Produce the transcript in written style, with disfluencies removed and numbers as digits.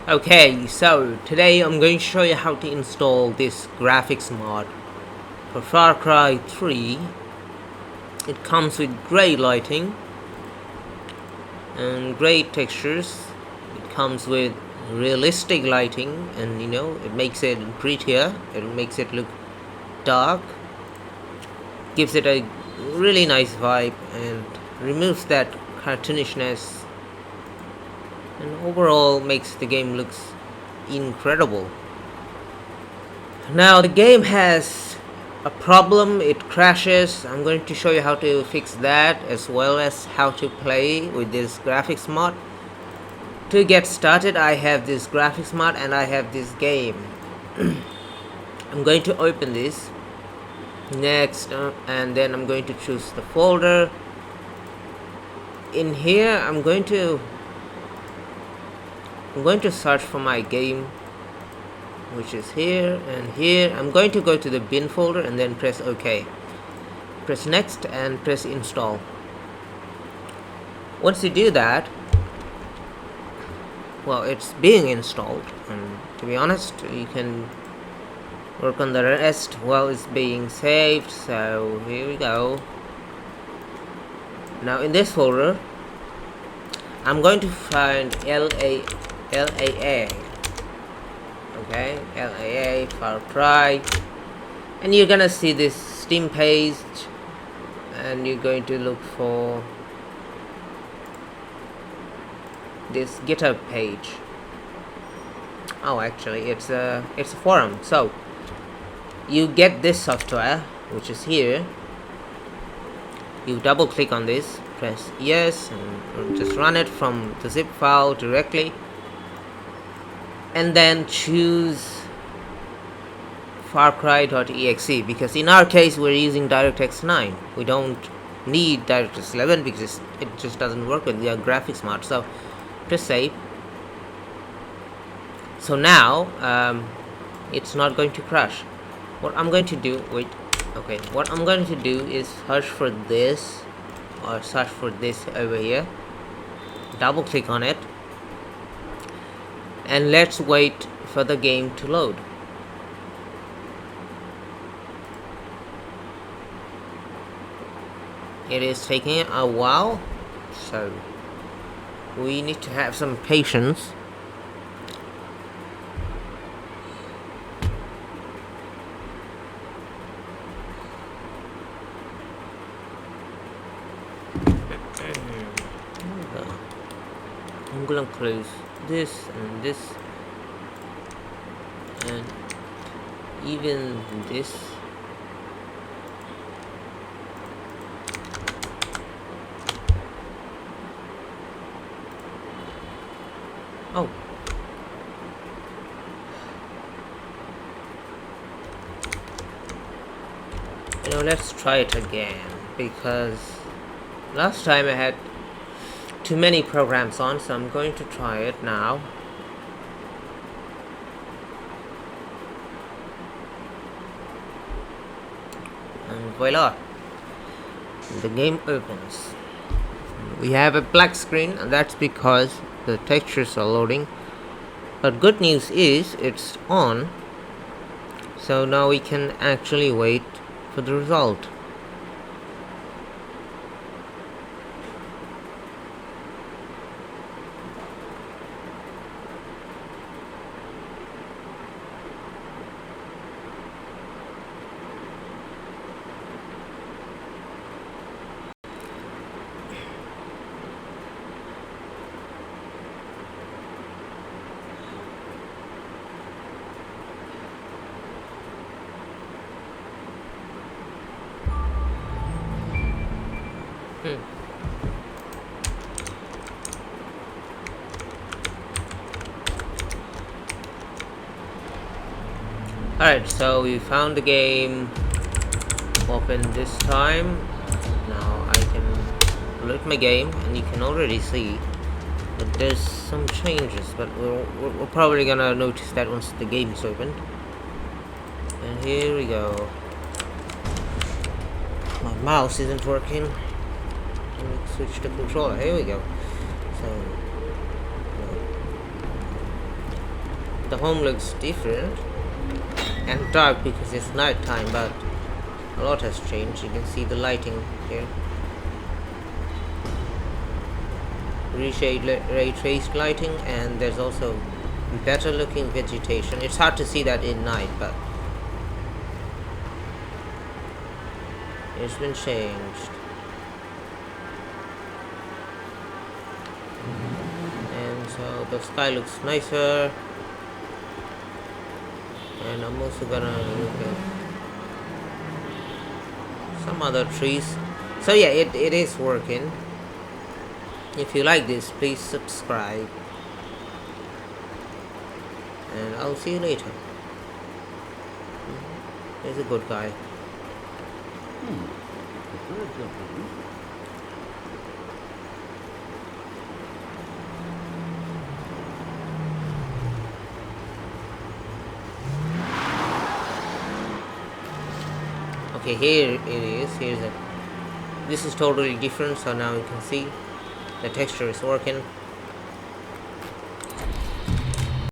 Okay, so today I'm going to show you how to install this graphics mod for Far Cry 3. It comes with great lighting and great textures. It comes with realistic lighting, and it makes it prettier. It makes it look dark, gives it a really nice vibe, and removes that cartoonishness, and overall makes the game looks incredible. Now the game has a problem, it crashes. I'm going to show you how to fix that, as well as how to play with this graphics mod. To get started, I have this graphics mod and I have this game. I'm going to open this next, and then I'm going to choose the folder. In here I'm going to search for my game, which is here and here. I'm going to go to the bin folder and then press OK. Press next and press install. Once you do that, well, it's being installed, and to be honest, you can work on the rest while it's being saved. So here we go. Now in this folder I'm going to find LAA. Okay, LAA Far Cry, and you're gonna see this Steam page, and you're going to look for this GitHub page. Oh, actually, it's a forum. So you get this software, which is here. You double click on this, press yes, and just run it from the zip file directly, and then choose farcry.exe, because in our case we're using DirectX 9. We don't need DirectX 11 because it just doesn't work with the graphics mod. So press save. So now it's not going to crash. What I'm going to do, what I'm going to do is search for this, or search for this over here, double click on it, and let's wait for the game to load. It is taking a while, so we need to have some patience. I'm gonna close this and this, and even this. Oh, let's try it again, because last time I had too many programs on, so I'm going to try it now. And voila, the game opens. We have a black screen, and that's because the textures are loading. But good news is it's on, so now we can actually wait for the result. Alright, so we found the game. Open this time. Now I can load my game, and you can already see that there's some changes, but we're probably gonna notice that once the game is opened. And here we go. My mouse isn't working. Let me switch the controller. Here we go. So the home looks different and dark because it's night time, but a lot has changed. You can see the lighting here. Reshade Ray Traced lighting, and there's also better looking vegetation. It's hard to see that in night, but it's been changed. And so the sky looks nicer. And I'm also gonna look at some other trees. So yeah, it is working. If you like this, please subscribe. And I'll see you later. He's a good guy. Okay, here it is. This is totally different, so now you can see the texture is working.